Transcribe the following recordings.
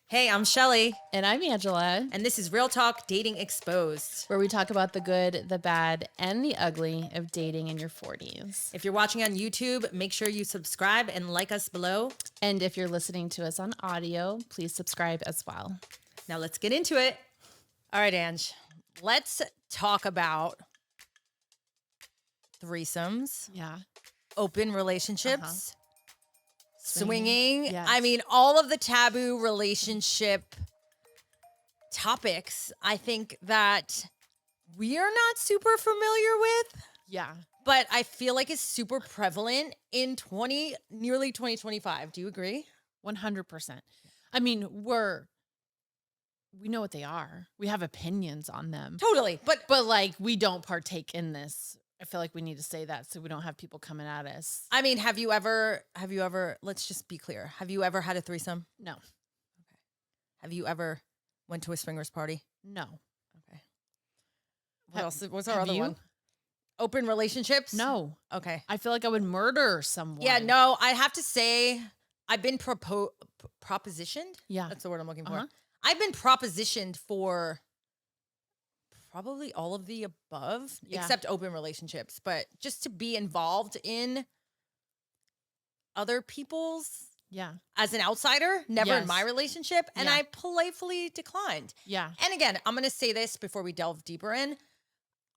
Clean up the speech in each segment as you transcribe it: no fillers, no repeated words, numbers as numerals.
Hey, I'm Shelly, And I'm Angela, and this is Real Talk Dating Exposed. where we talk about the good, the bad, and the ugly of dating in your 40s. If you're watching on YouTube, make sure you subscribe and like us below. And if you're listening to us on audio, please subscribe as well. Now let's get into it. All right, Ange, let's talk about threesomes, Yeah. open relationships, swinging. Yes. I mean, all of the taboo relationship topics, I think that we are not super familiar with. Yeah. But I feel like it's super prevalent in nearly 2025. Do you agree? 100%. I mean, we know what they are. We have opinions on them. Totally. But like we don't partake in this. I feel like we need to say that so we don't have people coming at us. I mean, have you ever, let's just be clear. Have you ever had a threesome? No. Okay. Have you ever went to a swingers party? No. Okay. What's our other one? Open relationships? No. Okay. I feel like I would murder someone. Yeah, no, I have to say I've been propositioned. Yeah. That's the word I'm looking for. Uh-huh. I've been propositioned for probably all of the above, except open relationships, but just to be involved in other people's as an outsider, never in my relationship. And I politely declined. Yeah. And again, I'm going to say this before we delve deeper in.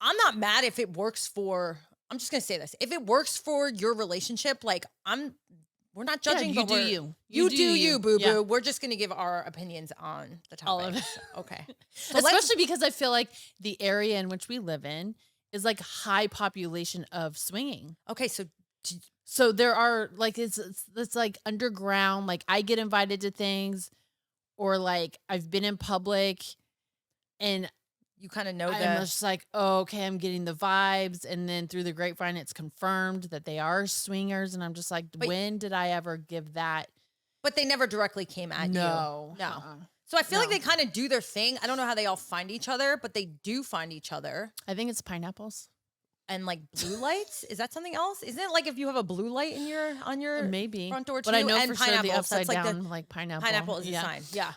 I'm not mad if it works for, I'm just going to say this. If it works for your relationship, like we're not judging. Yeah, you do you. You do you, boo-boo. Yeah. We're just going to give our opinions on the topic. All of it. Okay. So especially because I feel like the area in which we live in is like high population of swinging. Okay. So there are like, it's like underground. Like I get invited to things or like I've been in public and you kind of know that. I'm just like, oh, okay, I'm getting the vibes. And then through the grapevine, it's confirmed that they are swingers. And I'm just like, when did I ever give that? But they never directly came at you. No. So I feel like they kind of do their thing. I don't know how they all find each other, but they do find each other. I think it's pineapples. And like blue lights? Is that something else? Isn't it like if you have a blue light on your maybe front door too? But I know and for sure the upside like down, like pineapple. Pineapple is a sign. Yeah.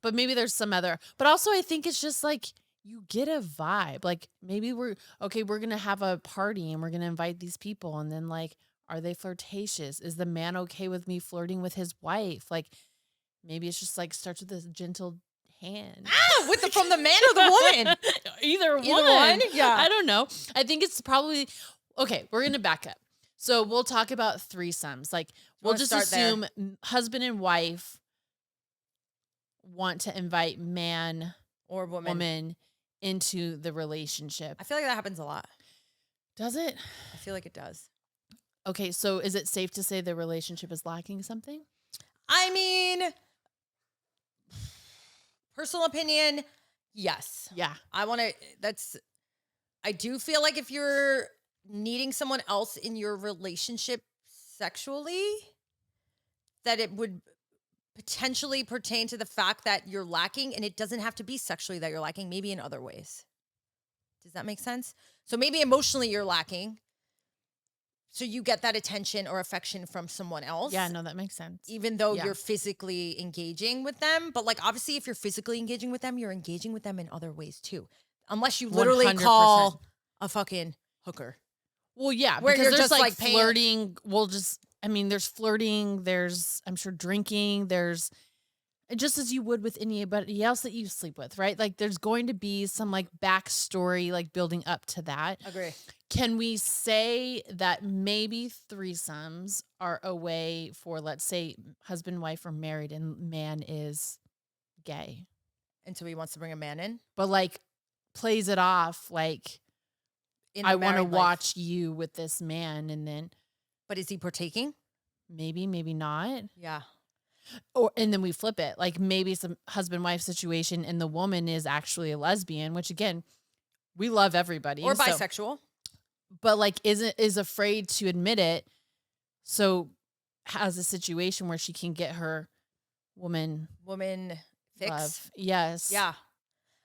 But maybe there's some other. But also I think it's just like you get a vibe. Like maybe we're gonna have a party and we're gonna invite these people, and then like, are they flirtatious? Is the man okay with me flirting with his wife? Like maybe it's just like starts with a gentle hand. From the man or the woman? Either one. Yeah. I don't know. I think it's probably okay. We're gonna back up. So we'll talk about threesomes. Like we'll just assume husband and wife want to invite man or woman into the relationship. I feel like that happens a lot. Does it? I feel like it does. Okay, so is it safe to say the relationship is lacking something? I mean, personal opinion, yes. Yeah. I do feel like if you're needing someone else in your relationship sexually, that it would potentially pertain to the fact that you're lacking, and it doesn't have to be sexually that you're lacking, maybe in other ways. Does that make sense? So maybe emotionally you're lacking. So you get that attention or affection from someone else. Yeah, no, that makes sense. Even though you're physically engaging with them. But like, obviously, if you're physically engaging with them, you're engaging with them in other ways too. Unless you literally 100%. call a fucking hooker. Well, yeah, where because you're there's just like flirting. There's flirting. There's, I'm sure, drinking. There's just as you would with anybody else that you sleep with, right? Like there's going to be some like backstory, like building up to that. Agree. Can we say that maybe threesomes are a way for, let's say, husband and wife are married and man is gay? And so he wants to bring a man in? But like plays it off like, I want to watch you with this man, and then. But is he partaking? Maybe, maybe not. Yeah. And then we flip it. Like maybe some husband-wife situation and the woman is actually a lesbian, which again, we love everybody. Or bisexual. But like is afraid to admit it. So has a situation where she can get her woman fix. Love. Yes. Yeah.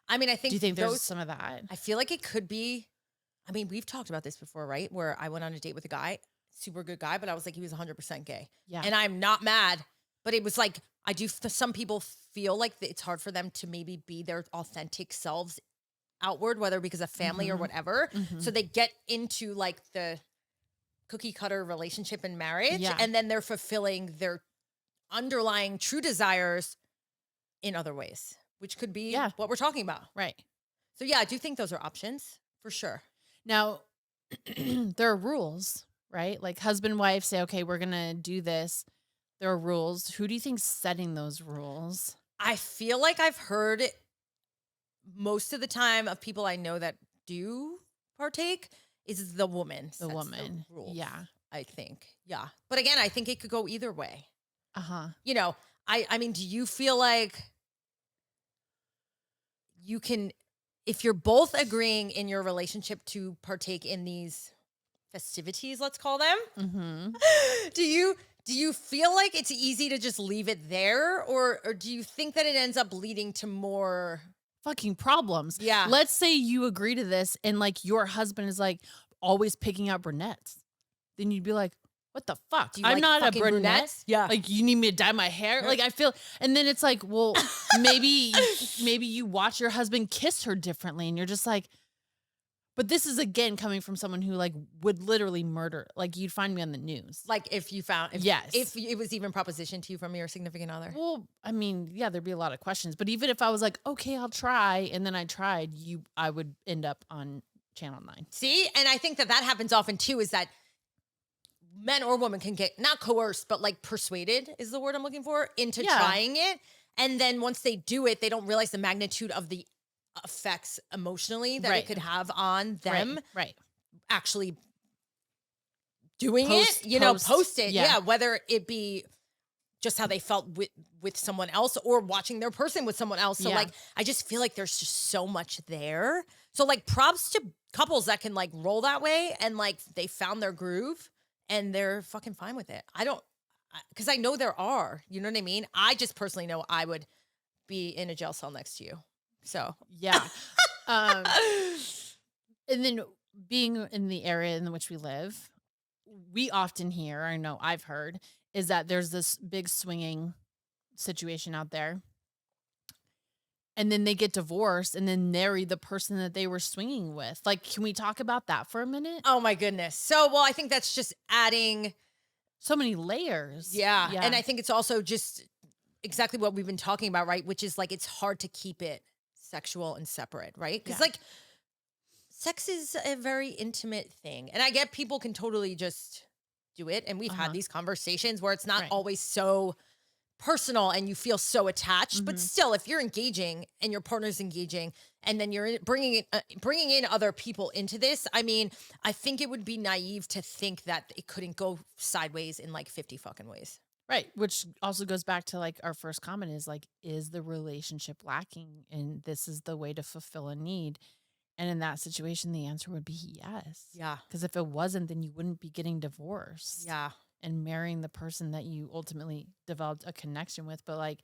I mean, I think. Do you think there's some of that? I feel like it could be. I mean, we've talked about this before, right? Where I went on a date with a guy, super good guy, but I was like, he was 100% gay. Yeah. And I'm not mad, but it was like, I do. Some people feel like it's hard for them to maybe be their authentic selves outward, whether because of family or Mhm. whatever. So Mhm. they get into like the cookie cutter relationship and marriage, Yeah. and then they're fulfilling their underlying true desires in other ways, which could be Yeah. what we're talking about. Right. So yeah, I do think those are options for sure. Now, there are rules, right? Like husband, wife say, okay, we're going to do this. There are rules. Who do you think's setting those rules? I feel like I've heard it most of the time of people I know that do partake is the woman The sets the woman. rules. Yeah. I think. Yeah. But again, I think it could go either way. Uh-huh. You know, I mean, do you feel like you can, if you're both agreeing in your relationship to partake in these festivities, let's call them, Mhm. do you feel like it's easy to just leave it there, or do you think that it ends up leading to more? Fucking problems. Yeah. Let's say you agree to this and like your husband is like always picking out brunettes. Then you'd be like, what the fuck? Do you I'm like not a fucking brunette. brunettes? Yeah. Like you need me to dye my hair? Like I feel and then it's like, well, maybe you watch your husband kiss her differently and you're just like, but this is again coming from someone who like would literally murder. Like you'd find me on the news. Like if you found, Yes. if it was even propositioned to you from your significant other. Well, I mean, yeah, there'd be a lot of questions. But even if I was like, okay, I'll try, and then I tried, I would end up on Channel 9. See? And I think that happens often too, is that men or women can get not coerced, but like persuaded is the word I'm looking for, into Yeah. trying it. And then once they do it, they don't realize the magnitude of the effects emotionally that it Right. could have on them Right. actually doing Post- it, post, post it. yeah. Yeah. Whether it be just how they felt with someone else or watching their person with someone else. So Yeah. like, I just feel like there's just so much there. So like props to couples that can like roll that way and like they found their groove and they're fucking fine with it. Because I know there are, you know what I mean? I just personally know I would be in a jail cell next to you. So Yeah. um, and then being in the area in which we live, we often hear, I know I've heard, is that there's this big swinging situation out there. And then they get divorced and then marry the person that they were swinging with. Like, can we talk about that for a minute? oh my goodness. So, well, I think that's just adding. So many layers. Yeah. And I think it's also just exactly what we've been talking about, right? Which is like, it's hard to keep it sexual and separate, right? Because Yeah. like sex is a very intimate thing. And I get people can totally just do it. And we've had these conversations where it's not Right. always so personal and you feel so attached, but Mhm. still, if you're engaging and your partner's engaging, and then you're bringing in other people into this, I mean, I think it would be naive to think that it couldn't go sideways in like 50 fucking ways. Right. Which also goes back to like our first comment is like, is the relationship lacking? And this is the way to fulfill a need. And in that situation, the answer would be yes. Yeah. Because if it wasn't, then you wouldn't be getting divorced. Yeah. And marrying the person that you ultimately developed a connection with. But like,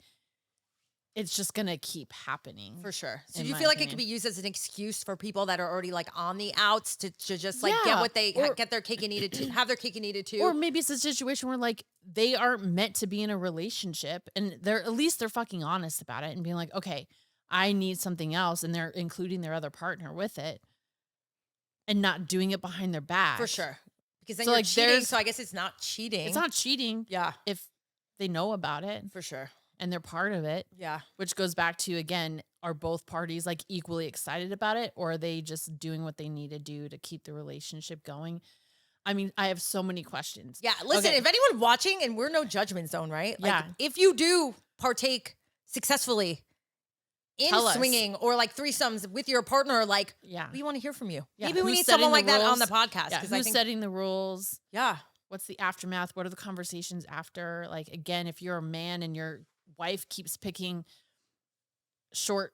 it's just going to keep happening. For sure. So in do you my feel like it opinion. could be used as an excuse for people that are already like on the outs to just like get Yeah, what they or- get their cake and needed to have their cake and eat it too? Or maybe it's a situation where like they aren't meant to be in a relationship and at least they're fucking honest about it and being like, okay, I need something else. And they're including their other partner with it and not doing it behind their back. For sure. Because then So, you're like, cheating. there's- So I guess it's not cheating. It's not cheating Yeah, if they know about it for sure. and they're part of it, Yeah. which goes back to, again, are both parties like equally excited about it or are they just doing what they need to do to keep the relationship going? I mean, I have so many questions. Yeah. Listen, Okay. if anyone watching, and we're no judgment zone, right? Like, Yeah. if you do partake successfully in Tell us. swinging or like threesomes with your partner, like, Yeah. we want to hear from you. Yeah. Maybe we Who's need setting someone the like that on the rules? podcast. Yeah, Because I who's think, setting the rules? yeah. What's the aftermath? What are the conversations after? Like, again, if you're a man and your wife keeps picking short,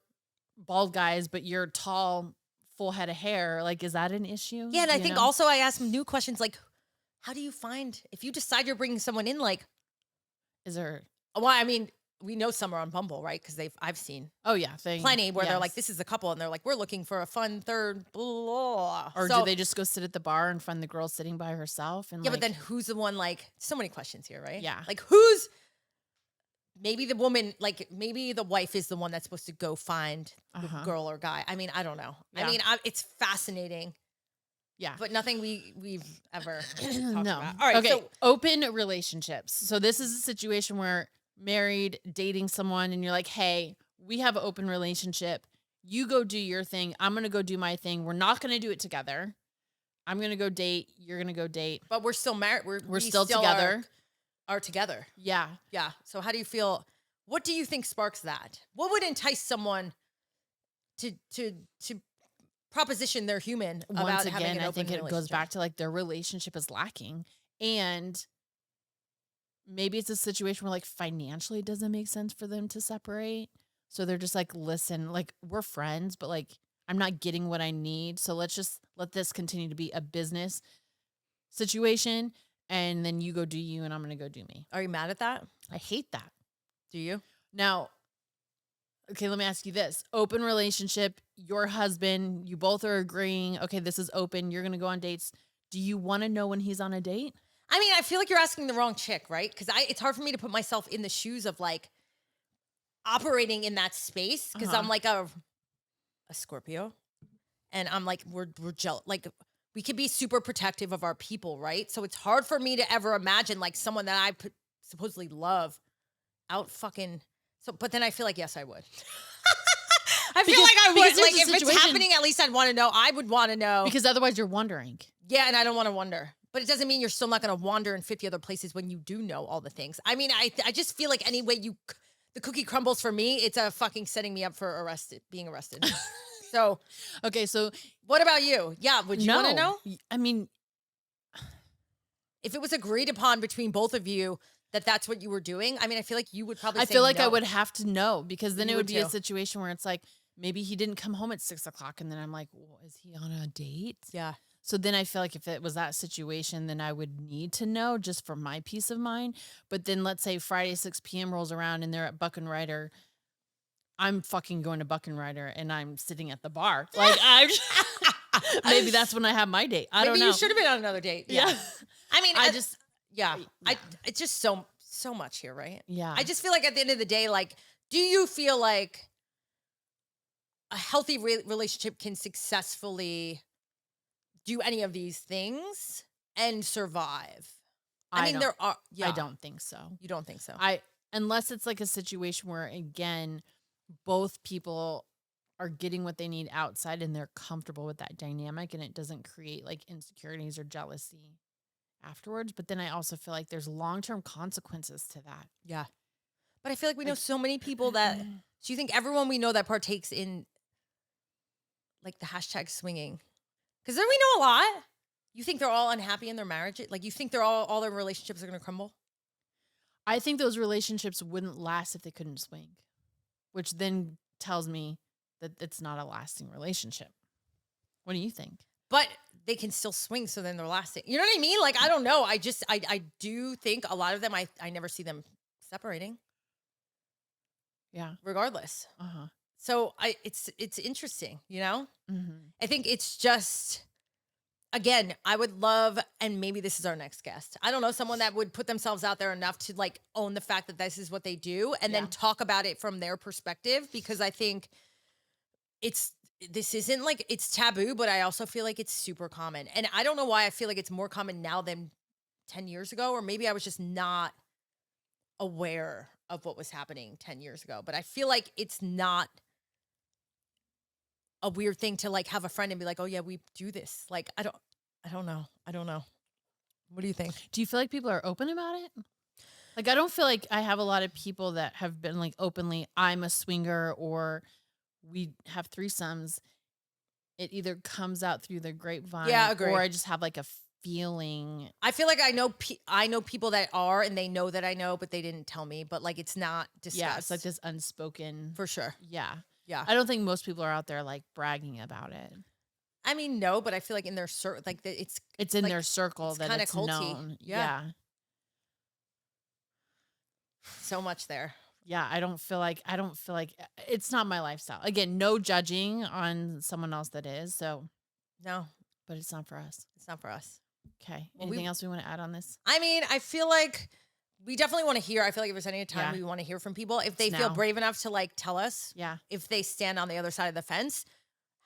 bald guys, but you're tall, full head of hair, like, is that an issue? Yeah. And I You think know? also I ask new questions like, how do you find, if you decide you're bringing someone in, like, Is there, well, I mean, we know some are on Bumble, right? Because I've seen oh, yeah. plenty where they're like, yes. this is a couple, and they're like, we're looking for a fun third, blah. Or So- do they just go sit at the bar and find the girl sitting by herself? And Yeah, like, but then who's the one, like, so many questions here, right? Yeah. Like, who's maybe the woman, like maybe the wife is the one that's supposed to go find the Uh-huh. girl or guy. I mean, I don't know. I Yeah. mean, it's fascinating, Yeah. but nothing we've ever talked No. about. All right, Okay. so Open relationships. So this is a situation where married, dating someone, and you're like, hey, we have an open relationship. You go do your thing. I'm going to go do my thing. We're not going to do it together. I'm going to go date. You're going to go date. but we're still married. We're We still still together. are together. Yeah. Yeah. So how do you feel? What do you think sparks that? What would entice someone to proposition their human about Once having again, an I open think it goes relationship? back to like their relationship is lacking. And maybe it's a situation where like financially it doesn't make sense for them to separate. So they're just like, listen, like we're friends, but like I'm not getting what I need. So let's just let this continue to be a business situation. And then you go do you and I'm going to go do me. Are you mad at that? I hate that. Do you? Now, okay, let me ask you this. Open relationship, your husband, you both are agreeing, okay, this is open. You're going to go on dates. Do you want to know when he's on a date? I mean, I feel like you're asking the wrong chick, right? Because it's hard for me to put myself in the shoes of like operating in that space because I'm like a Scorpio, and I'm like we're jealous. Like we could be super protective of our people, right? So it's hard for me to ever imagine like someone that supposedly love out fucking. So, but then I feel like yes, I would. I feel like I because would. here's Like the if it's situation. happening, at least I'd want to know. I would want to know. Because otherwise you're wondering. Yeah, and I don't want to wonder. But it doesn't mean you're still not going to wander in 50 other places when you do know all the things. I mean, I just feel like any way the cookie crumbles for me, it's a fucking setting me up for being arrested. So, Okay, so what about you? Yeah, would you want to know? I mean, If it was agreed upon between both of you that that's what you were doing, I mean, I feel like you would probably I say feel like I no. would have to know because then You it would would be a too. situation where it's like maybe he didn't come home at 6:00 and then I'm like, well, is he on a date? Yeah. So then I feel like if it was that situation, then I would need to know just for my peace of mind. But then let's say Friday 6 p.m. rolls around and they're at Buck and Ryder. I'm fucking going to Buck and Ryder and I'm sitting at the bar. Like maybe that's when I have my date. I don't Maybe know. you should have been on another date. Yeah. I mean, I just yeah. yeah. It's just so much here, right? Yeah. I just feel like at the end of the day, like, do you feel like a healthy relationship can successfully do any of these things and survive? I mean, don't- there are. Yeah, I don't think so. You don't think so? Unless it's like a situation where again, both people are getting what they need outside and they're comfortable with that dynamic and it doesn't create like insecurities or jealousy afterwards. But then I also feel like there's long-term consequences to that. Yeah, but I feel like we know so many people that. Do you think everyone we know that partakes in like the hashtag swinging? Because then we know a lot. You think they're all unhappy in their marriage? Like you think they're all their relationships are going to crumble? I think those relationships wouldn't last if they couldn't swing, which then tells me that it's not a lasting relationship. What do you think? But they can still swing, so then they're lasting. You know what I mean? Like, I don't know. I do think a lot of them, I never see them separating, Yeah. regardless. Uh-huh. So it's interesting, you know? Mm-hmm. I think it's just, again, I would love, and maybe this is our next guest. I don't know, someone that would put themselves out there enough to like own the fact that this is what they do and then talk about it from their perspective, because I think this isn't like it's taboo, but I also feel like it's super common. And I don't know why I feel like it's more common now than 10 years ago, or maybe I was just not aware of what was happening 10 years ago. But I feel like it's not a weird thing to like have a friend and be like, oh yeah, we do this. Like, I don't know. What do you think? Do you feel like people are open about it? Like, I don't feel like I have a lot of people that have been like openly, I'm a swinger or we have threesomes. It either comes out through the grapevine, Yeah, agree. or I just have like a feeling. I feel like I know people that are, and they know that I know, but they didn't tell me. But like, it's not discussed. Yeah, it's like this unspoken. For sure. Yeah. Yeah. I don't think most people are out there like bragging about it. I mean, no, but I feel like in their like It's in like, their circle it's that kinda it's culty. known. Yeah. So much there. Yeah, I don't feel like it's not my lifestyle. Again, no judging on someone else that is. So, No, but it's not for us. it's not for us. Okay. Well, Anything else we want to add on this? I mean, I feel like We definitely want to hear. I feel like if there's any time Yeah. we want to hear from people, if It's they feel now. brave enough to like tell us Yeah. if they stand on the other side of the fence,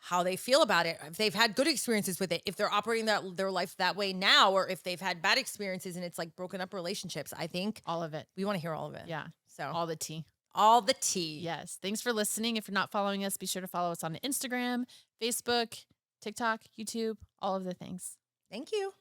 how they feel about it, if they've had good experiences with it, if they're operating their life that way now, or if they've had bad experiences and it's like broken up relationships. I think All of it. we want to hear all of it. Yeah. So All the tea. all the tea. Yes. Thanks for listening. If you're not following us, be sure to follow us on Instagram, Facebook, TikTok, YouTube, all of the things. Thank you.